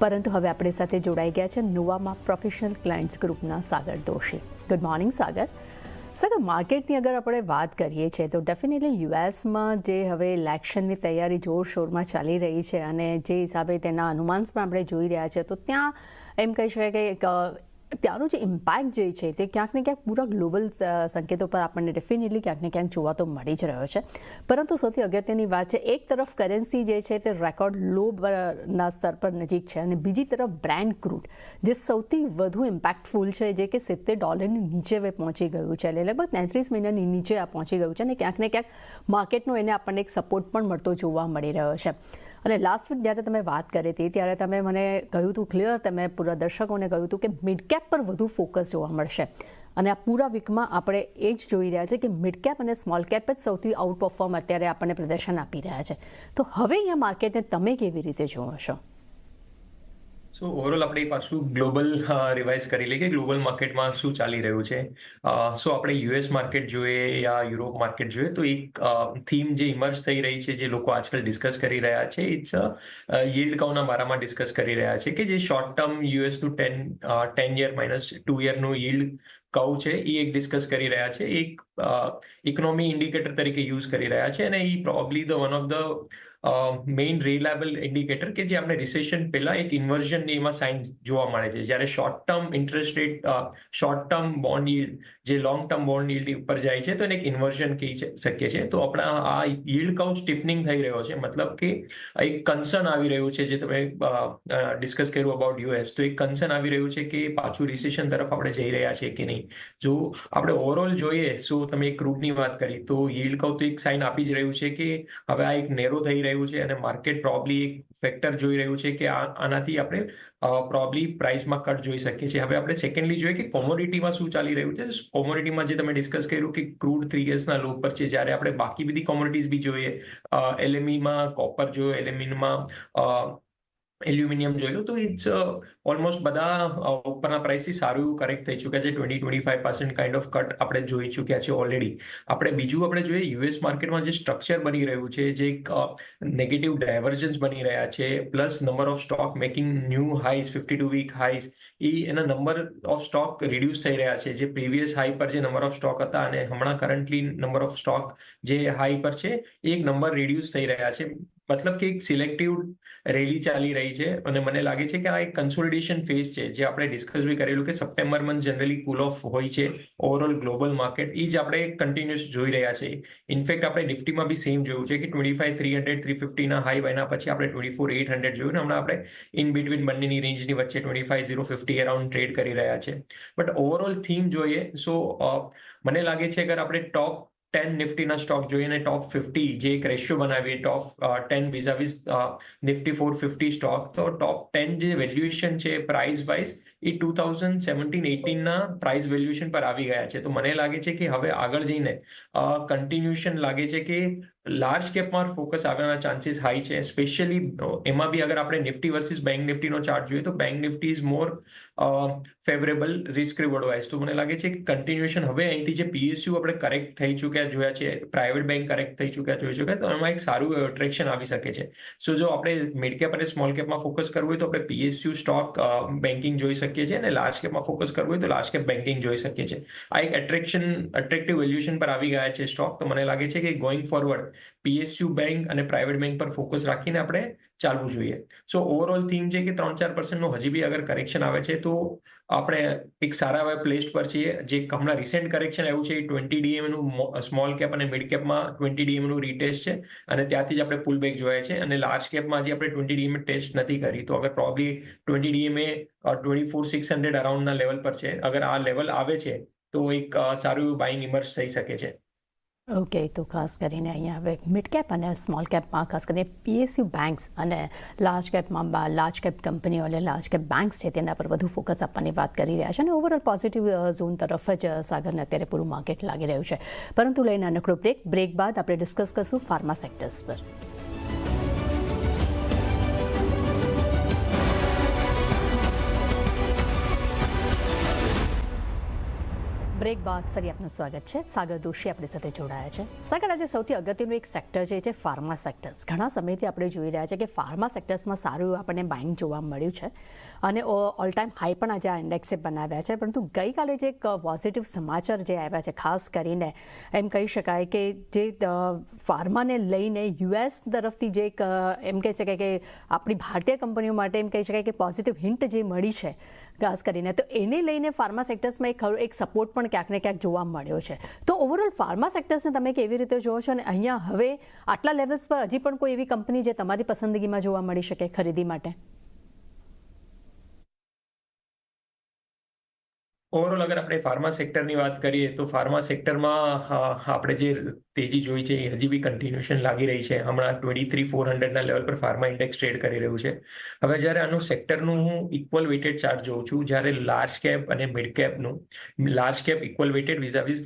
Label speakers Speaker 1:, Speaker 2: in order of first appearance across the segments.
Speaker 1: પરંતુ હવે આપણી સાથે જોડાઈ ગયા છે નોવામાં પ્રોફેશનલ ક્લાયન્ટ્સ ગ્રુપના સાગર દોશી. ગુડ મોર્નિંગ સાગર. સાગર, માર્કેટની અગર આપણે વાત કરીએ છીએ તો ડેફિનેટલી યુએસમાં જે હવે ઇલેક્શનની તૈયારી જોરશોરમાં ચાલી રહી છે અને જે હિસાબે તેના અનુમાન પણ આપણે જોઈ રહ્યા છીએ, તો ત્યાં એમ કહી શકાય કે ત્યાંનું જે ઇમ્પેક્ટ જે છે તે ક્યાંક ને ક્યાંક પૂરા ગ્લોબલ સંકેતો પર આપણને ડેફિનેટલી ક્યાંક ને ક્યાંક જોવા તો મળી જ રહ્યો છે. પરંતુ સૌથી અગત્યની વાત છે, એક તરફ કરન્સી જે છે તે રેકોર્ડ લો ના સ્તર પર નજીક છે અને બીજી તરફ બ્રેન્ટ ક્રૂડ જે સૌથી વધુ ઇમ્પેક્ટફુલ છે, જે કે $70 નીચે હવે પહોંચી ગયું છે, એટલે લગભગ 33 મહિનાની નીચે આ પહોંચી ગયું છે અને ક્યાંક ને ક્યાંક માર્કેટનો એને આપણને એક સપોર્ટ પણ મળતો જોવા મળી રહ્યો છે. અને લાસ્ટ વીક જ્યારે તમે વાત કરી હતી ત્યારે તમે મને કહ્યું હતું ક્લિયર, તમે પૂરા દર્શકોને કહ્યું હતું કે મિડ કેપ પર વધુ ફોકસ જોવા મળશે અને આ પૂરા વીકમાં આપણે એ જ જોઈ રહ્યા છે કે મિડ કેપ અને સ્મોલ કેપ જ સૌથી આઉટ પરફોર્મ અત્યારે આપણને પ્રદર્શન આપી રહ્યા છે. તો હવે અહીંયા માર્કેટને તમે કેવી રીતે જોવો છો?
Speaker 2: સો ઓવરઓલ આપણે પાછું ગ્લોબલ રિવાઇઝ કરી લઈએ કે ગ્લોબલ માર્કેટમાં શું ચાલી રહ્યું છે. સો આપણે યુએસ માર્કેટ જોઈએ યા યુરોપ માર્કેટ જોઈએ તો એક થીમ જે ઇમર્જ થઈ રહી છે, જે લોકો આજકાલ ડિસ્કસ કરી રહ્યા છે, ઇટ્સ યીલ્ડ કર્વના બારામાં ડિસ્કસ કરી રહ્યા છે કે જે શોર્ટ ટર્મ યુએસનું 10 યર માઇનસ 2 યરનું યીલ્ડ કર્વ છે એ એક ડિસ્કસ કરી રહ્યા છે, એક ઇકોનોમી ઇન્ડિકેટર તરીકે યુઝ કરી રહ્યા છે અને એ probably the one of the main reliable indicator કે જે આપણે રિસેશન પહેલા એક ઇન્વર્ઝન એમાં સાઇન જોવા મળે છે, જ્યારે short term interest rate short term bond yield જે લોંગ ટર્મ બોન્ડ યીલ્ડ ઉપર જાય છે તો એને એક ઇન્વર્ઝન કહી શકીએ છીએ. તો આપણા આ યીલ્ડ કર્વ સ્ટીપનિંગ થઈ રહ્યો છે, મતલબ કે એક કન્સર્ન આવી રહ્યું છે, જે તમે ડિસ્કસ કર્યું અબાઉટ યુએસ, તો એક કન્સર્ન આવી રહ્યું છે કે પાછું રિસેશન તરફ આપણે જઈ રહ્યા છીએ કે નહીં. જો આપણે ઓવરઓલ જોઈએ, સો તમે ક્રૂડની વાત કરી તો યીલ્ડ કર્વ તો એક સાઇન આપી જ રહ્યું છે કે હવે આ એક નેરો થઈ રહ્યું છે અને માર્કેટ પ્રોબેબલી એક ફેક્ટર જોઈ રહ્યું છે કે આનાથી આપણે પ્રોબેબલી પ્રાઇસમાં કટ જોઈ શકીએ છીએ. હવે આપણે સેકન્ડલી જોઈએ કે કોમોડિટીમાં શું ચાલી રહ્યું છે. કોમોડિટીમાં જે તમે ડિસ્કસ કર્યું કે ક્રૂડ 3 યર્સના લો પર છે, જ્યારે આપણે બાકી બધી કોમોડિટીઝ બી જોઈએ, એલએમઈમાં કોપર જોયું, એલ્યુમિનિયમ જોયું, તો ઇટ્સ ઓલમોસ્ટ બધા ઉપરના પ્રાઇસથી સારું એવું કરેક્ટ થઈ ચૂક્યા છે. 20-25% કાઇન્ડ ઓફ કટ આપણે જોઈ ચૂક્યા છે ઓલરેડી. આપણે જોઈએ યુએસ માર્કેટમાં જે સ્ટ્રક્ચર બની રહ્યું છે, જે એક નેગેટિવ ડાયવર્જન્સ બની રહ્યા છે, plus number of stock making new highs 52 week highs, એના નંબર ઓફ સ્ટોક રિડ્યુસ થઈ રહ્યા છે. જે પ્રીવિયસ હાઈ પર જે નંબર ઓફ સ્ટોક હતા અને હમણાં કરન્ટલી નંબર ઓફ સ્ટોક જે હાઈ પર છે એ એક નંબર રિડ્યુસ થઈ રહ્યા છે, મતલબ કે એક સિલેક્ટિવ રેલી ચાલી રહી છે અને મને લાગે છે કે આ એક કન્સોલિડેશન ફેઝ છે, જે આપણે ડિસ્કસ બી કરેલું કે September month generally cool of હોય છે ઓવરઓલ ગ્લોબલ માર્કેટ, એ જ આપણે કન્ટિન્યુઅસ જોઈ રહ્યા છે. ઇનફેક્ટ આપણે નિફ્ટીમાં બી સેમ જોયું છે કે 25,300-350 હાઈ બન્યા પછી આપણે 24,800 જોયું ને હમણાં આપણે ઇન બિટવીન બંનેની રેન્જની વચ્ચે 25,050 અરાઉન્ડ ટ્રેડ કરી રહ્યા છે. બટ ઓવરઓલ થીમ જોઈએ, સો મને લાગે છે અગર આપણે ટોપ 10 નિફ્ટીના સ્ટોક જોઈએ ને ટોપ 50 જે એક રેશિયો બનાવીએ ટોપ 10 વિઝાવિઝ નિફ્ટી 450 સ્ટોક, તો ટોપ 10 જે વેલ્યુએશન છે પ્રાઇસ વાઇઝ એ 2017-18ના પ્રાઇસ વેલ્યુએશન પર આવી ગયા છે. તો મને લાગે છે કે હવે આગળ જઈને કન્ટિન્યુએશન લાગે છે કે લાર્જ કેપમાં ફોકસ આવવાના ચાન્સીસ હાઈ છે. સ્પેશિયલી એમાં બી અગર આપણે નિફ્ટી વર્સિસ બેંક નિફ્ટીનો ચાર્ટ જોઈએ તો bank Nifty is more favourable risk reward wise. તો મને લાગે છે કે કન્ટિન્યુએશન હવે અહીંથી જે પીએસયુ આપણે કરેક્ટ થઈ ચૂક્યા જોયા છે, પ્રાઇવેટ બેંક કરેક્ટ થઈ ચૂક્યા જોઈ શકાય, તો એમાં એક સારું એટ્રેક્શન આવી શકે છે. સો જો આપણે મિડ કેપ અને સ્મોલ કેપમાં ફોકસ કરવું હોય તો આપણે પીએસયુ સ્ટોક બેન્કિંગ જોઈ શકીએ છીએ અને લાર્જ કેપમાં ફોકસ કરવું હોય તો લાર્જ કેપ બેન્કિંગ જોઈ શકીએ છીએ. આ એક એટ્રેક્ટિવ વેલ્યુએશન પર આવી ગયા છે સ્ટોક. તો મને લાગે છે કે ગોઈંગ ફોરવર્ડ પીએસયુ બેંક અને પ્રાઇવેટ બેંક પર ફોકસ રાખીને આપણે ચાલવું જોઈએ. સો ઓવરઓલ થીમ છે કે 3-4% હજી બી અગર કરેક્શન આવે છે તો આપણે એક સારા એવા પ્લેસ્ડ પર છીએ. જે હમણાં રિસેન્ટ કરેક્શન આવ્યું છે એ 20 ડીએમનું સ્મોલ કેપ અને મિડ કેપમાં 20 ડીએમનું રીટેસ્ટ છે અને ત્યાંથી જ આપણે પુલ બેક જોયા છે અને લાર્જ કેપમાં હજી આપણે 20 ડીએમ ટેસ્ટ નથી કરી. તો અગર પ્રોબેબલી 20 ડીએમએ 24,600 અરાઉન્ડના લેવલ પર છે, અગર આ લેવલ આવે છે તો એક સારું એવું બાઇંગ ઇમર્જ થઈ શકે છે.
Speaker 1: ઓકે, તો ખાસ કરીને અહીંયા હવે મિડ કેપ અને સ્મોલ કેપમાં ખાસ કરીને પીએસયુ બેંક્સ અને લાર્જ કેપમાં લાર્જ કેપ કંપનીઓ અને લાર્જ કેપ બેંક્સ છે તેના પર વધુ ફોકસ આપવાની વાત કરી રહ્યા છે અને ઓવરઓલ પોઝિટિવ ઝોન તરફ જ સાગરને અત્યારે પૂરું માર્કેટ લાગી રહ્યું છે. પરંતુ લઈને નાનકડો બ્રેક બાદ આપણે ડિસ્કસ કરશું ફાર્મા સેક્ટર્સ પર. બ્રેક બ્રેક બાદ ફરી આપનું સ્વાગત છે. સાગર દોશી આપણી સાથે જોડાયા છે. સાગર, આજે સૌથી અગત્યનું એક સેક્ટર છે ફાર્મા સેક્ટર્સ. ઘણા સમયથી આપણે જોઈ રહ્યા છે કે ફાર્મા સેક્ટર્સમાં સારું એવું આપણને બાઇંગ જોવા મળ્યું છે અને ઓલ ટાઈમ હાઈ પણ આજે આ ઇન્ડેક્સે બનાવ્યા છે. પરંતુ ગઈકાલે જે એક પોઝિટિવ સમાચાર જે આવ્યા છે, ખાસ કરીને એમ કહી શકાય કે જે ફાર્માને લઈને યુએસ તરફથી જે એક એમ કહી શકાય કે આપણી ભારતીય કંપનીઓ માટે એમ કહી શકાય કે પોઝિટિવ હિન્ટ જે મળી છે ખાસ કરીને, તો એને લઈને ફાર્મા સેક્ટર્સમાં એક સપોર્ટ પણ ક્યાંક ને ક્યાંક જોવા મળ્યો છે. તો ઓવરઓલ ફાર્મા સેક્ટર્સને તમે કેવી રીતે જોવો છો અને અહીંયા હવે આટલા લેવલ્સ પર હજી પણ કોઈ એવી કંપની જે તમારી પસંદગીમાં જોવા મળી શકે ખરીદી માટે?
Speaker 2: ઓવરઓલ અગર આપણે ફાર્મા સેક્ટરની વાત કરીએ તો ફાર્મા સેક્ટરમાં આપણે જે તેજી જોઈ છે એ હજી બી કન્ટિન્યુએશન લાગી રહી છે. હમણાં 23,400ના લેવલ પર ફાર્મા ઇન્ડેક્સ ટ્રેડ કરી રહ્યું છે. હવે જ્યારે આનું સેક્ટરનું હું ઇક્વલ વેટેડ ચાર્ટ જોઉં છું, જ્યારે લાર્જ કેપ અને મિડ કેપનું, large cap equal weighted vis-a-vis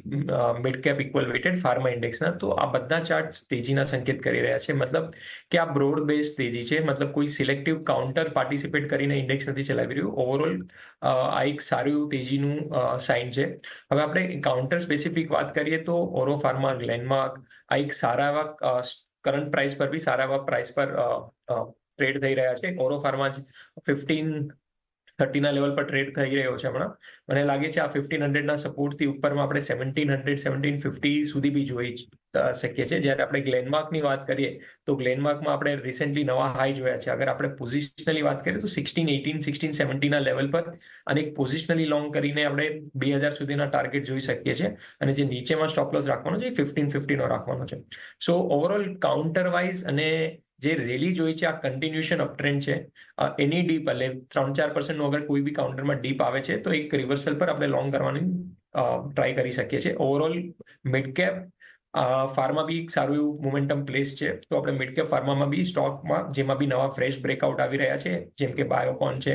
Speaker 2: mid cap equal weighted pharma ઇન્ડેક્સના, તો આ બધા ચાર્ટ તેજીના સંકેત કરી રહ્યા છે. મતલબ કે આ બ્રોડ બેઝ તેજી છે, મતલબ કોઈ સિલેક્ટિવ કાઉન્ટર પાર્ટિસિપેટ કરીને ઇન્ડેક્સ નથી ચલાવી રહ્યું. ઓવરઓલ આ એક સારું એવું તેજીનું સાઇન છે. હવે આપણે કાઉન્ટર સ્પેસિફિક વાત કરીએ તો ઓરો ફાર્મા, ગ્લેનમાર્ક આ એક સારા એવા કરંટ પ્રાઇસ પર બી સારા એવા પ્રાઇસ પર ટ્રેડ થઈ રહ્યા છે. ઓરો ફાર્મા 1530ના લેવલ પર ટ્રેડ થઈ રહ્યો છે હમણાં. મને લાગે છે આ 1500ના સપોર્ટથી ઉપરમાં આપણે 1700 1750 સુધી બી જોઈ શકીએ છીએ. જ્યારે આપણે ગ્લેનમાર્કની વાત કરીએ તો ગ્લેનમાર્કમાં આપણે રિસેન્ટલી નવા હાઈ જોયા છે. અગર આપણે પોઝિશનલી વાત કરીએ તો 1618 1670ના લેવલ પર અને એક પોઝિશનલી લોંગ કરીને આપણે 2000 સુધીના ટાર્ગેટ જોઈ શકીએ છીએ અને જે નીચેમાં સ્ટોપ લોસ રાખવાનો છે એ 1550નો રાખવાનો છે. સો ઓવરઓલ કાઉન્ટર વાઇઝ અને જે રેલી જોઈ છે આ કન્ટિન્યુએશન અપટ્રેન્ડ છે. એની ડીપ એટલે 3-4% અગર કોઈ બી કાઉન્ટરમાં ડીપ આવે છે તો એક રિવર્સલ પર આપણે લોંગ કરવાની ટ્રાય કરી શકીએ છીએ. ઓવરઓલ મિડ કેપ ફાર્મા બી એક સારું એવું મોમેન્ટમ પ્લેસ છે. તો આપણે મિડ કેપ ફાર્મામાં બી સ્ટોકમાં જેમાં બી નવા ફ્રેશ બ્રેકઆઉટ આવી રહ્યા છે, જેમ કે બાયોકોન છે,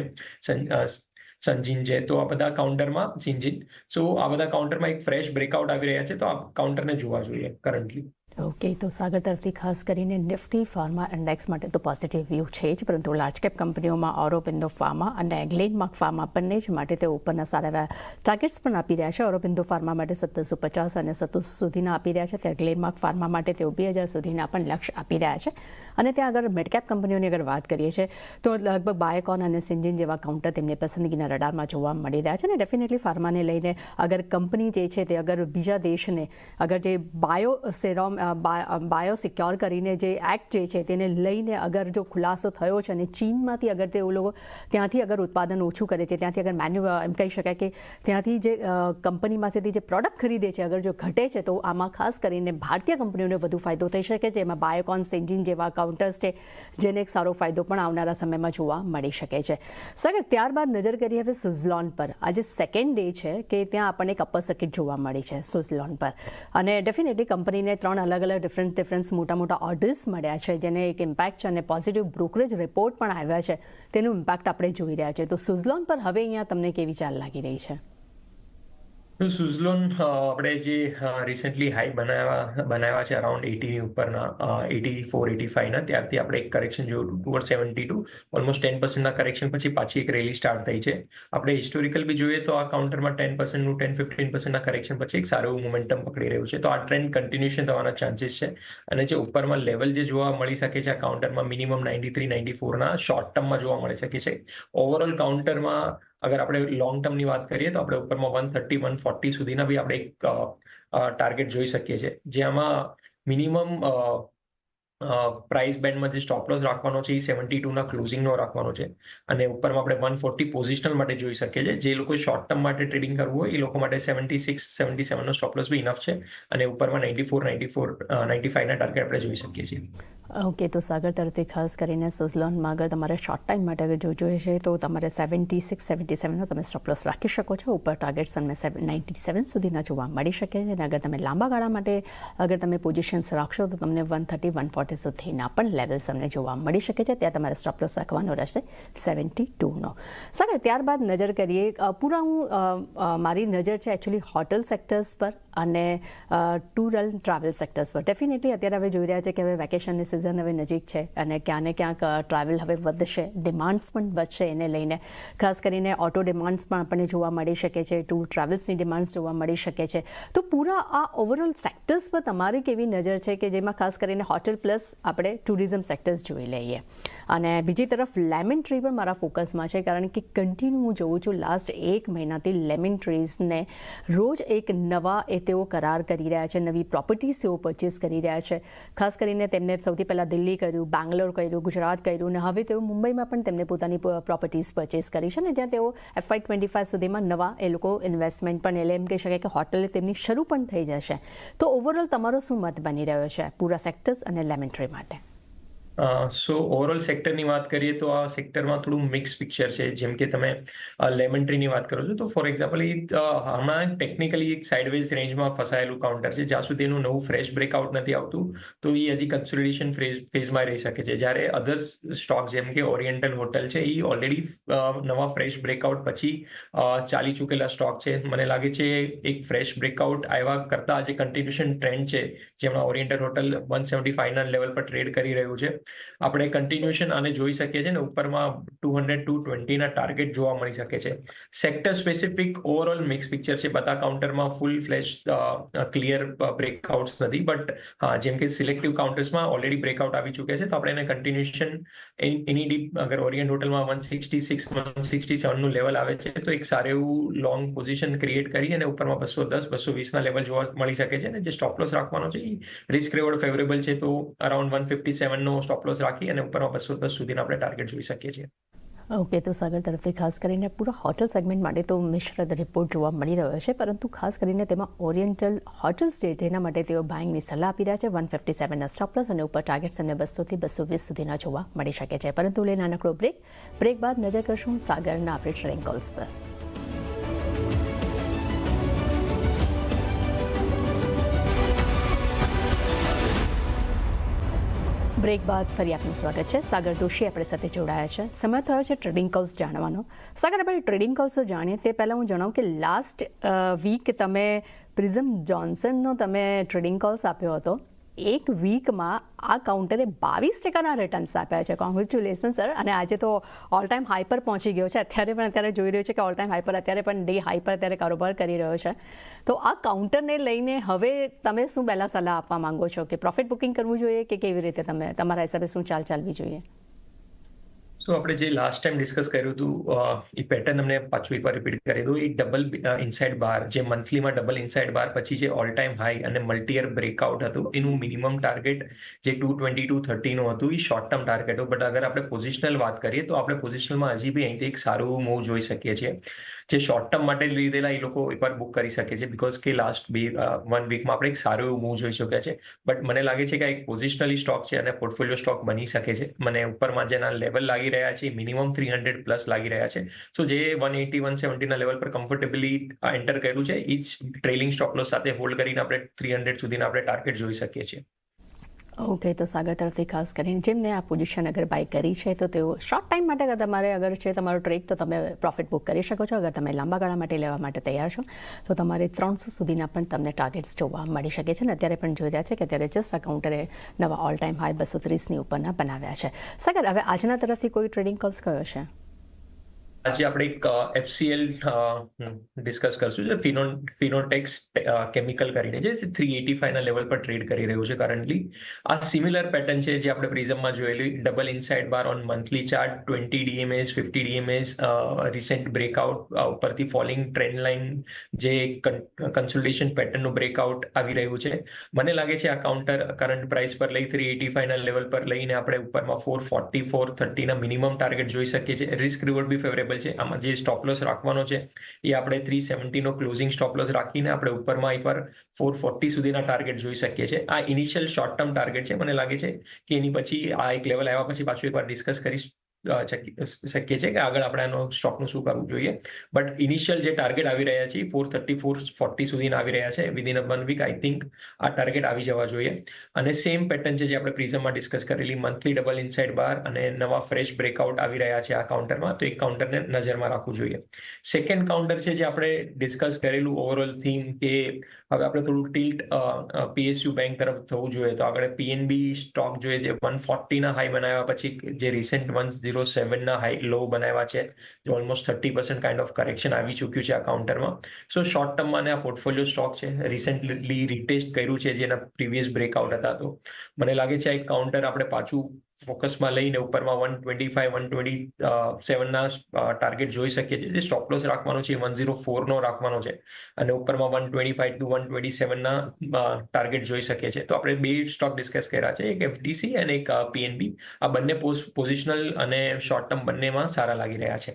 Speaker 2: સંજીન છે, તો આ બધા કાઉન્ટરમાં સિન્જીન, સો આ બધા કાઉન્ટરમાં એક ફ્રેશ બ્રેકઆઉટ આવી રહ્યા છે. તો આ કાઉન્ટરને જોવા જોઈએ કરન્ટલી.
Speaker 1: ઓકે, તો સાગર તરફથી ખાસ કરીને નિફ્ટી ફાર્મા ઇન્ડેક્સ માટે તો પોઝિટિવ વ્યૂ છે જ, પરંતુ લાર્જ કેપ કંપનીઓમાં ઓરોબિંદો ફાર્મા અને ગ્લેનમાર્ક ફાર્મા બંને જ માટે તે ઉપરના સારા એવા ટાર્ગેટ્સ પણ આપી રહ્યા છે. ઓરોબિંદો ફાર્મા માટે 1750 અને 2700 સુધીના આપી રહ્યા છે, ત્યારે ગ્લેનમાર્ક ફાર્મા માટે તેઓ 2000 સુધીના પણ લક્ષ્ય આપી રહ્યા છે. અને ત્યાં આગળ મિડકેપ કંપનીઓની અગર વાત કરીએ છીએ તો લગભગ બાયોકોન અને સિન્જીન જેવા કાઉન્ટર તેમની પસંદગીના રડારમાં જોવા મળી રહ્યા છે. અને ડેફિનેટલી ફાર્માને લઈને અગર કંપની જે છે તે અગર બીજા દેશને અગર જે બાયો સિક્યોર કરીને જે એક્ટ જે છે તેને લઈને અગર જો ખુલાસો થયો છે અને ચીનમાંથી અગર તે લોકો ત્યાંથી અગર ઉત્પાદન ઓછું કરે છે, ત્યાંથી અગર એમ કહી શકાય કે ત્યાંથી જે કંપનીમાંથી જે પ્રોડક્ટ ખરીદે છે અગર જો ઘટે છે, તો આમાં ખાસ કરીને ભારતીય કંપનીઓને વધુ ફાયદો થઈ શકે છે. એમાં બાયોકોન, સિન્જીન જેવા કાઉન્ટર્સ છે જેને એક સારો ફાયદો પણ આવનારા સમયમાં જોવા મળી શકે છે. સર, ત્યારબાદ નજર કરીએ હવે સુઝલોન પર. આજે સેકન્ડ ડે છે કે ત્યાં આપણને એક અપર સર્કિટ જોવા મળી છે સુઝલોન પર, અને ડેફિનેટલી કંપનીને 3 અલગ અલગ ડિફરન્સ મોટા ઓર્ડર્સ મળ્યા છે, જેને એક ઇમ્પેક્ટ છે અને પોઝિટિવ બ્રોકરેજ રિપોર્ટ પણ આવ્યા છે, તેનું ઇમ્પેક્ટ આપણે જોઈ રહ્યા છે. તો સુઝલોન પર હવે અહીંયા તમને કેવી ચાલ લાગી રહી છે?
Speaker 2: સુઝલોન આપણે જે રિસેન્ટલી હાઈ બનાવ્યા છે અરાઉન્ડ 80ની ઉપરના 84-85ના, ત્યારથી આપણે એક કરેક્શન જોયું ટુવર્ડ 72, ઓલમોસ્ટ 10%ના કરેક્શન પછી પાછી એક રેલી સ્ટાર્ટ થઈ છે. આપણે હિસ્ટોરિકલ બી જોઈએ તો આ કાઉન્ટરમાં 10%નું 10-15%ના કરેક્શન પછી એક સારું એવું મોમેન્ટમ પકડી રહ્યું છે. તો આ ટ્રેન્ડ કન્ટિન્યુએશન થવાના ચાન્સીસ છે. અને જે ઉપરમાં લેવલ જે જોવા મળી શકે છે આ કાઉન્ટરમાં મિનિમમ 93-94ના શોર્ટ ટર્મમાં જોવા મળી શકે છે. ઓવરઓલ કાઉન્ટરમાં અગર આપણે લોંગ ટર્મની વાત કરીએ તો આપણે ઉપરમાં 130-140 સુધીના બી આપણે એક ટાર્ગેટ જોઈ શકીએ છીએ, જેમાં મિનિમમ પ્રાઇસ બેન્ડમાં જે સ્ટોપ લોસ રાખવાનો છે એ 72ના ક્લોઝિંગનો રાખવાનો છે. અને ઉપરમાં આપણે 140 પોઝિશનલ માટે જોઈ શકીએ છીએ. જે લોકો શોર્ટ ટર્મ માટે ટ્રેડિંગ કરવું હોય એ લોકો માટે 76-77નો સ્ટોપ લોસ બી ઇનફ છે. અને ઉપરમાં 94-95ના ટાર્ગેટ આપણે જોઈ શકીએ છીએ.
Speaker 1: ઓકે, તો સાગર તરફથી ખાસ કરીને સુઝલોનમાં અગર તમારે શોર્ટ ટાઈમ માટે અગર જોઈએ છે તો તમારે 76-77નો તમે સ્ટોપ લોસ રાખી શકો છો. ઉપર ટાર્ગેટ્સ તમને 97 સુધીના જોવા મળી શકે છે. અને અગર તમે લાંબા ગાળા માટે અગર તમે પોઝિશન્સ રાખશો તો તમને 130-140 સુધીના પણ લેવલ્સ તમને જોવા મળી શકે છે. ત્યાં તમારે સ્ટોપ લોસ રાખવાનો રહેશે 72નો. સાગર, ત્યારબાદ નજર કરીએ પૂરા મારી નજર છે એકચ્યુઅલી હોટલ સેક્ટર્સ પર અને ટૂર એન્ડ ટ્રાવેલ સેક્ટર્સ પર. ડેફિનેટલી અત્યારે હવે જોઈ રહ્યા છે કે હવે વેકેશનની સિઝન હવે નજીક છે અને ક્યાંક ને ક્યાંક ટ્રાવેલ હવે વધશે, ડિમાન્ડ્સ પણ વધશે એને લઈને. ખાસ કરીને ઓટો ડિમાન્ડ્સ પણ આપણને જોવા મળી શકે છે, ટૂર ટ્રાવેલ્સની ડિમાન્ડ્સ જોવા મળી શકે છે. તો પૂરા આ ઓવરઓલ સેક્ટર્સ પર તમારી કેવી નજર છે કે જેમાં ખાસ કરીને હોટલ પ્લસ આપણે ટુરિઝમ સેક્ટર્સ જોઈ લઈએ? અને બીજી તરફ લેમન ટ્રી પણ મારા ફોકસમાં છે, કારણ કે કન્ટિન્યુ હું જોઉં છું લાસ્ટ 1 મહિનાથી લેમન ટ્રીઝને રોજ એક નવા તેઓ કરાર કરી રહ્યા છે, નવી પ્રોપર્ટીઝ તેઓ પરચેસ કરી રહ્યા છે. ખાસ કરીને તેમને સૌથી પહેલાં દિલ્હી કર્યું, બેંગ્લોર કર્યું, ગુજરાત કર્યું અને હવે તેઓ મુંબઈમાં પણ તેમને પોતાની પ્રોપર્ટીઝ પરચેસ કરી છે ને જ્યાં તેઓ FY25 સુધીમાં નવા એ લોકો ઇન્વેસ્ટમેન્ટ પણ એટલે એમ કહી શકાય કે હોટલ તેમની શરૂ પણ થઈ જશે. તો ઓવરઓલ તમારો શું મત બની રહ્યો છે પૂરા સેક્ટર્સ અને લેમન ટ્રી માટે?
Speaker 2: સો ઓવરઓલ સેક્ટરની વાત કરીએ તો આ સેક્ટરમાં થોડું મિક્સ પિક્ચર છે. જેમ કે તમે લેમન ટ્રીની વાત કરો છો તો ફોર એક્ઝામ્પલ હમણાં ટેકનિકલી એક સાઇડવેઝ રેન્જમાં ફસાયેલું કાઉન્ટર છે. જ્યાં સુધી એનું નવું ફ્રેશ બ્રેકઆઉટ નથી આવતું તો એ હજી કન્સોલિડેશન ફેઝમાં રહી શકે છે. જ્યારે અધર સ્ટોક જેમ કે ઓરિએન્ટલ હોટલ છે એ ઓલરેડી નવા ફ્રેશ બ્રેકઆઉટ પછી ચાલી ચૂકેલા સ્ટોક છે. મને લાગે છે એક ફ્રેશ બ્રેકઆઉટ આવ્યા કરતાં જે કન્ટિન્યુએશન ટ્રેન્ડ છે જેમાં ઓરિએન્ટલ હોટલ 175ના લેવલ પર ટ્રેડ કરી રહ્યું છે, આપણે કન્ટિન્યુએશન આને જોઈ શકીએ છીએ ને ઉપરમાં 200-220ના ટાર્ગેટ જોવા મળી શકે છે. Sector specific overall mix picture છે. બધા કાઉન્ટરમાં ફૂલ ફ્લેશ ક્લિયર બ્રેકઆઉટ્સ નથી, બટ હા જેમ કે સિલેક્ટિવ કાઉન્ટર્સમાં ઓલરેડી બ્રેકઆઉટ આવી ચૂક્યા છે તો આપણે એને કન્ટિન્યુએશન એની ડીપ અગર ઓરિયન્ટ હોટલમાં 166-167નું લેવલ આવે છે તો એક સારું એવું લોંગ પોઝિશન ક્રિએટ કરી અને ઉપરમાં 210-220ના લેવલ જોવા મળી શકે છે. અને જે સ્ટોપ લોસ રાખવાનો છે એ રિસ્ક રિવોર્ડ ફેવરેબલ છે તો અરાઉન્ડ 157નો સ્ટોપ લોસ રાખી અને ઉપરમાં 210 સુધીના આપણે ટાર્ગેટ જોઈ શકીએ છીએ.
Speaker 1: ઓકે, તો સાગર તરફથી ખાસ કરીને પૂરા હોટલ સેગમેન્ટ માટે તો મિશ્ર રિપોર્ટ જોવા મળી રહ્યો છે, પરંતુ ખાસ કરીને તેમાં ઓરિએન્ટલ હોટલ્સ છે જેના માટે તેઓ બાઇંગની સલાહ આપી રહ્યા છે. 157ના સ્ટોપ લોસ અને ઉપર ટાર્ગેટ્સ એમને 200-220 સુધીના જોવા મળી શકે છે. પરંતુ લે નાનકડો બ્રેક બાદ નજર કરશું સાગરના આપણે ટ્રેડિંગ કોલ્સ પર. બ્રેક બાદ ફરી આપનું સ્વાગત છે. સાગર દોશી આપણી સાથે જોડાયા છે. સમય થયો છે ટ્રેડિંગ કોલ્સ જાણવાનો. સાગર, આપણે ટ્રેડિંગ કોલ્સ જાણીએ તે પહેલાં હું જણાવું કે લાસ્ટ વીક તમે પ્રિઝમ જોન્સનનો તમે ટ્રેડિંગ કોલ્સ આપ્યો હતો. એક વીકમાં આ કાઉન્ટરે 22%ના રિટર્ન્સ આપ્યા છે. Congratulation sir. અને આજે તો ઓલ ટાઈમ હાઈ પર પહોંચી ગયો છે. અત્યારે જોઈ રહ્યો છે કે ઓલ ટાઈમ હાઈ પર અત્યારે પણ ડે હાઈ પર અત્યારે કારોબાર કરી રહ્યો છે. તો આ કાઉન્ટરને લઈને હવે તમે શું પહેલાં સલાહ આપવા માંગો છો કે પ્રોફિટ બુકિંગ કરવું જોઈએ કે કેવી રીતે તમે તમારા હિસાબે શું ચાલવી જોઈએ?
Speaker 2: સો આપણે જે લાસ્ટ ટાઈમ ડિસ્કસ કર્યું હતું એ પેટર્ન અમને પાછું એકવાર રિપીટ કરી દઉં. એ ડબલ ઇનસાઇડ બાર, જે મંથલીમાં ડબલ ઇનસાઇડ બાર પછી જે ઓલ ટાઈમ હાઈ અને મલ્ટીયર બ્રેકઆઉટ હતું એનું મિનિમમ ટાર્ગેટ જે 220-230નું હતું એ શોર્ટ ટર્મ ટાર્ગેટ હતું. બટ અગર આપણે પોઝિશનલ વાત કરીએ તો આપણે પોઝિશનલમાં હજી બી અહીંથી એક સારું મૂવ જોઈ શકીએ છીએ. જે શોર્ટ ટર્મ માટે લીધેલા એ લોકો એકવાર બુક કરી શકે છે બિકોઝ કે લાસ્ટ 1 વીકમાં આપણે એક સારું એવું મૂવ જોઈ શક્યા છે. બટ મને લાગે છે કે આ એક પોઝિશનલી સ્ટોક છે અને પોર્ટફોલિયો સ્ટોક બની શકે છે. મને ઉપરમાં જેના લેવલ લાગી રહ્યા છે મિનિમમ 300 પ્લસ લાગી રહ્યા છે. સો જે 180-170ના લેવલ પર કમ્ફર્ટેબલી એન્ટર કર્યું છે એ જ ટ્રેલિંગ સ્ટોપ લોસ સાથે હોલ્ડ કરીને આપણે 300 સુધીના આપણે ટાર્ગેટ જોઈ શકીએ છીએ.
Speaker 1: ઓકે, તો સાગર તરફથી ખાસ કરીને જેમને આ પોઝિશન અગર બાય કરી છે તો તેઓ શોર્ટ ટાઈમ માટે તમારે અગર છે તમારો ટ્રેડ તો તમે પ્રોફિટ બુક કરી શકો છો. અગર તમે લાંબા ગાળા માટે લેવા માટે તૈયાર છો તો તમારે 300 સુધીના પણ તમને ટાર્ગેટ્સ જોવા મળી શકે છે. અને અત્યારે પણ જોઈ રહ્યા છે કે અત્યારે જસ્ટ આ કાઉન્ટરે નવા ઓલ ટાઈમ હાઈ 230ની ઉપરના બનાવ્યા છે. સાગર, હવે આજના તરફથી કોઈ ટ્રેડિંગ કોલ્સ કયો છે?
Speaker 2: આજે આપણે એક FCL ડિસ્કસ કરશું, જે ફિનોટેક્સ કેમિકલ કરીને જે 385ના લેવલ પર ટ્રેડ કરી રહ્યું છે કરન્ટલી. આ સિમિલર પેટર્ન છે જે આપણે પ્રિઝમમાં જોયેલી. Double inside bar on monthly chart, 20 DMAs, 50 DMAs, recent breakout ઉપરથી ફોલિંગ ટ્રેન્ડ લાઇન, જે કન્સોલિડેશન પેટર્નનું બ્રેકઆઉટ આવી રહ્યું છે. મને લાગે છે આ કાઉન્ટર કરંટ પ્રાઇસ પર લઈ 385ના લેવલ પર લઈને આપણે ઉપરમાં 440-430ના મિનિમમ ટાર્ગેટ જોઈ શકીએ છીએ. રિસ્ક રિવોર્ડ બી ફેવરેબલ છે. આમાં જે સ્ટોપ લોસ રાખવાનો છે એ આપણે 370નો ક્લોઝિંગ સ્ટોપ લોસ રાખીને આપણે ઉપરમાં એકવાર 440 સુધીના ટાર્ગેટ જોઈ શકીએ છીએ. આ ઇનિશિયલ શોર્ટ ટર્મ ટાર્ગેટ છે. મને લાગે છે કે એની પછી આ એક લેવલ આવ્યા પછી પાછું એકવાર ડિસ્કસ કરીશ શકીએ છીએ કે આગળ આપણે આનો સ્ટોકનું શું કરવું જોઈએ. બટ ઇનિશિયલ જે ટાર્ગેટ આવી રહ્યા છે 430 440 સુધીના આવી રહ્યા છે. Within a 1 week I think આ ટાર્ગેટ આવી જવા જોઈએ. અને સેમ પેટર્ન છે જે આપણે પ્રિઝમમાં ડિસ્કસ કરેલી મંથલી ડબલ ઇનસાઇડ બાર અને નવા ફ્રેશ બ્રેકઆઉટ આવી રહ્યા છે આ કાઉન્ટરમાં, તો એક કાઉન્ટરને નજરમાં રાખવું જોઈએ. સેકન્ડ કાઉન્ટર છે જે આપણે ડિસ્કસ કરેલું ઓવરઓલ થીમ કે હવે આપણે થોડું ટિલ્ટ PSU બેંક તરફ થવું જોઈએ, તો આગળ PNB સ્ટોક જોઈએ જે 140ના હાઈ બનાવ્યા પછી જે રિસેન્ટ 107ના હાઈ લો બનાવ્યા છે, જે ઓલમોસ્ટ 30% કાઇન્ડ ઓફ કરેક્શન આવી ચૂક્યું છે આ કાઉન્ટરમાં. સો શોર્ટ ટર્મમાં આ પોર્ટફોલિયો સ્ટોક છે, રિસેન્ટલી રિટેસ્ટ કર્યું છે જેના પ્રીવિયસ બ્રેકઆઉટ હતા. તો મને લાગે છે આ એક કાઉન્ટર આપણે પાછું ફોકસમાં લઈને ઉપરમાં 125 127ના ટાર્ગેટ જોઈ શકીએ છીએ. જે સ્ટોપ લોસ રાખવાનો છે 104નો રાખવાનો છે અને ઉપરમાં 125 to 127ના ટાર્ગેટ જોઈ શકીએ છીએ. તો આપણે બે સ્ટોક ડિસ્કસ કર્યા છે, એક FDC અને એક PNB. આ બંને પોઝિશનલ અને શોર્ટ ટર્મ બંનેમાં સારા લાગી રહ્યા છે.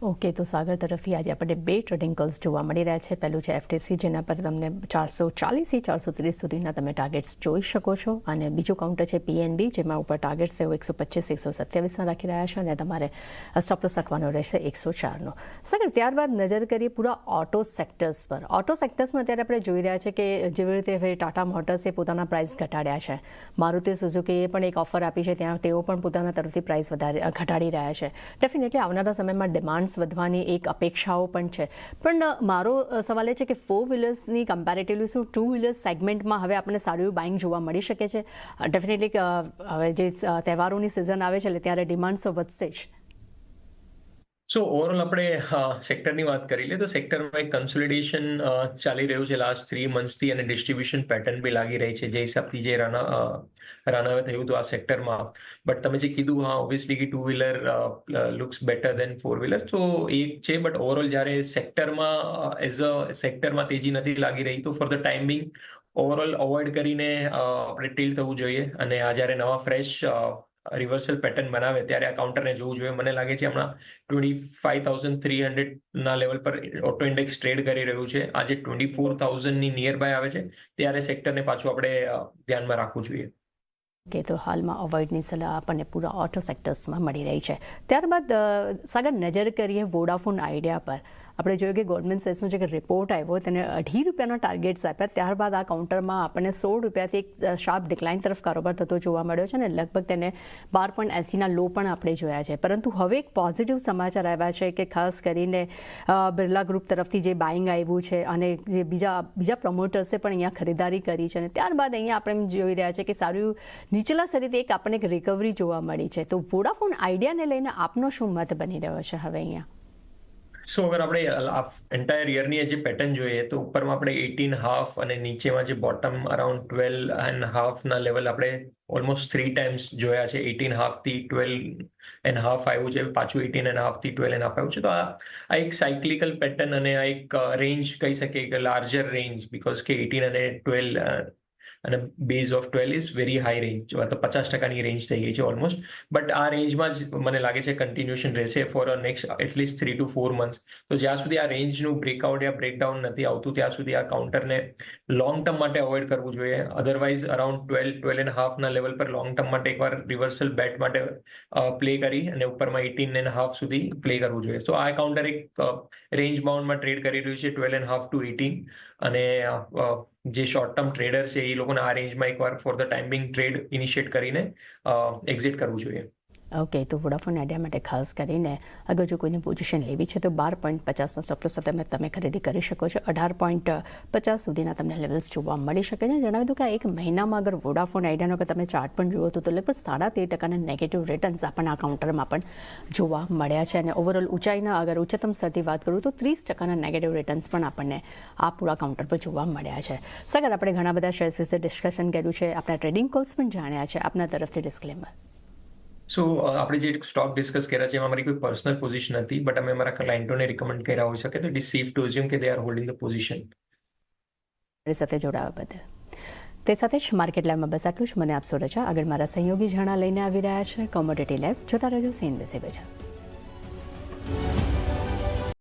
Speaker 1: ઓકે, તો સાગર તરફથી આજે આપણને બે ટ્રેડિંગ કોલ્સ જોવા મળી રહ્યા છે. પહેલું છે FTC, જેના પર તમને 440થી 430 સુધીના તમે ટાર્ગેટ્સ જોઈ શકો છો, અને બીજું કાઉન્ટર છે PNB, જેમાં ઉપર ટાર્ગેટ્સ તેઓ 125 127ના રાખી રહ્યા છે અને તમારે સ્ટોપ લોસ રાખવાનો રહેશે 104નો. સાગર, ત્યારબાદ નજર કરીએ પૂરા ઓટો સેક્ટર્સ પર. ઓટો સેક્ટર્સમાં અત્યારે આપણે જોઈ રહ્યા છે કે જેવી રીતે હવે ટાટા મોટર્સે પોતાના પ્રાઇસ ઘટાડ્યા છે, મારુતિ સુઝુકીએ પણ એક ઓફર આપી છે, ત્યાં તેઓ પણ પોતાના તરફથી પ્રાઇસ ઘટાડી રહ્યા છે. ડેફિનેટલી આવનારા સમયમાં ડિમાન્ડ વધવાની એક અપેક્ષાઓ પણ છે. પણ મારો સવાલ એ છે કે 4 વ્હીલર્સની કમ્પેરેટિવલી શું 2 વ્હીલર્સ સેગમેન્ટમાં હવે આપણને સારું એવું બાઇંગ જોવા મળી શકે છે? ડેફિનેટલી હવે જે તહેવારોની સિઝન આવે છે એટલે ત્યારે ડિમાન્ડ તો વધશે જ.
Speaker 2: સો ઓવરઓલ આપણે સેક્ટરની વાત કરી લઈએ તો સેક્ટરમાં એક કન્સોલિડેશન ચાલી રહ્યું છે લાસ્ટ 3 મંથ્સથી, અને ડિસ્ટ્રીબ્યુશન પેટર્ન બી લાગી રહી છે જે હિસાબથી જે રન થયું હતું આ સેક્ટરમાં. બટ તમે જે કીધું, હા ઓબ્વિયસલી કે 2 wheeler looks better than 4 wheeler, તો એક છે. બટ ઓવરઓલ જ્યારે સેક્ટરમાં એઝ અ સેક્ટરમાં તેજી નથી લાગી રહી, તો for the time Bing overall avoid કરીને આપણે ટિલ્ટ થવું જોઈએ. અને આ જ્યારે નવા ફ્રેશ રિવર્સલ પેટર્ન બનાવે ત્યારે આ કાઉન્ટરને જોવું જોઈએ. મને લાગે છે હમણાં 25,300ના લેવલ પર ઓટો ઇન્ડેક્સ ટ્રેડ કરી રહ્યું છે. આજે 24,000ની નિયર બાય આવે છે, ત્યારે સેક્ટરને પાછું આપણે ધ્યાનમાં રાખવું જોઈએ.
Speaker 1: કે તો હાલમાં અવોઇડની સલાહ આપણને પૂરા ઓટો સેક્ટર્સમાં મળી રહી છે. ત્યારબાદ સાગર, નજર કરીએ વોડાફોન આઈડિયા પર. આપણે જોયું કે ગવર્મેન્ટ સેસનો જે રિપોર્ટ આવ્યો તેને 2.5 રૂપિયાના ટાર્ગેટ્સ આપ્યા. ત્યારબાદ આ કાઉન્ટરમાં આપણને 16 રૂપિયાથી એક શાર્પ ડિક્લાઇન તરફ કારોબાર થતો જોવા મળ્યો છે, અને લગભગ તેને 12.80ના લો પણ આપણે જોયા છે. પરંતુ હવે એક પોઝિટિવ સમાચાર આવ્યા છે કે ખાસ કરીને બિરલા ગ્રુપ તરફથી જે બાઇંગ આવ્યું છે અને જે બીજા પ્રમોટર્સે પણ અહીંયા ખરીદારી કરી છે, અને ત્યારબાદ અહીંયા આપણે જોઈ રહ્યા છે કે સારું નીચલા સ્તરેથી એક આપણને એક રિકવરી જોવા મળી છે. તો વોડાફોન આઈડિયાને લઈને આપનો શું મત બની રહ્યો છે હવે અહીંયા?
Speaker 2: સો અગર આપણે એન્ટાયર યરની જે પેટર્ન જોઈએ તો ઉપરમાં આપણે 18.5 અને નીચેમાં જે બોટમ અરાઉન્ડ 12.5ના લેવલ આપણે ઓલમોસ્ટ 3 ટાઈમ્સ જોયા છે. 18.5થી 12.5 આવ્યું છે, પાછું 18.5થી 12.5 આવ્યું છે. તો આ એક સાયક્લિકલ પેટર્ન અને આ એક રેન્જ કહી શકીએ કે લાર્જર રેન્જ, બીકોઝ કે 18 અને 12 અને base of 12 is very high range, મતલબ 50%ની રેન્જ થઈ ગઈ છે ઓલમોસ્ટ. બટ આ રેન્જમાં જ મને લાગે છે કન્ટિન્યુએશન રહેશે four next at least 3 to 4 months. તો જ્યાં સુધી આ રેન્જનું બ્રેકઆઉટ યા બ્રેકડાઉન નથી આવતું ત્યાં સુધી આ કાઉન્ટરને લોંગ ટર્મ માટે અવોઇડ કરવું જોઈએ. અધરવાઇઝ અરાઉન્ડ 12.5ના લેવલ પર લોંગ ટર્મ માટે એકવાર રિવર્સલ બેટ માટે પ્લે કરી અને ઉપરમાં 18.5 સુધી પ્લે કરવું જોઈએ. તો આ કાઉન્ટર એક રેન્જ બાઉન્ડમાં ટ્રેડ કરી રહ્યું છે 12.5 to 18, અને જે શોર્ટ ટર્મ ટ્રેડર છે એ લોકોને આ રેન્જમાં એકવાર for the time Bing trade initiate કરીને એક્ઝિટ કરવું જોઈએ.
Speaker 1: ઓકે, તો વોડાફોન આઈડિયા માટે ખાસ કરીને અગર જો કોઈની પોઝિશન લેવી છે તો 12.50ના સ્ટોપ લોસ સાથે તમે ખરીદી કરી શકો છો. 18.50 સુધીના તમને લેવલ્સ જોવા મળી શકે છે. જણાવી દઉં કે એક મહિનામાં અગર વોડાફોન આઈડિયાનો અગર તમે ચાર્ટ પણ જુઓ તો લગભગ 13.5%ના નેગેટિવ રિટર્ન્સ આપણને આ કાઉન્ટરમાં પણ જોવા મળ્યા છે. અને ઓવરઓલ ઊંચાઈના અગર ઉચ્ચતમ સ્તરથી વાત કરું તો 30%ના નેગેટિવ રિટર્ન્સ પણ આપણને આ પૂરા કાઉન્ટર પર જોવા મળ્યા છે. સાગર, આપણે ઘણા બધા શેર્સ વિશે ડિસ્કશન કર્યું છે, આપણા ટ્રેડિંગ કોલ્સ પણ જાણ્યા છે. આપના તરફથી ડિસ્ક્લેમર.
Speaker 2: સો આપણે જે સ્ટોક ડિસ્કસ કર્યા છે એમાં મારી કોઈ પર્સનલ પોઝિશન નથી, બટ અમે અમારા ક્લાયન્ટોને રિકમેન્ડ કર્યા હોઈ શકે તો it is safe to assume કે they are holding the position.
Speaker 1: મારી સાથે જોડાવા બદલ. તે સાથે જ માર્કેટ લાઈવમાં બસ આટલું જ. મને આપશો રજા. આગળ મારા સહયોગી ઝાણા લઈને આવી રહ્યા છે કોમોડિટી લાઈવ. જોતા રહેજો સીએનબીસી બજાર.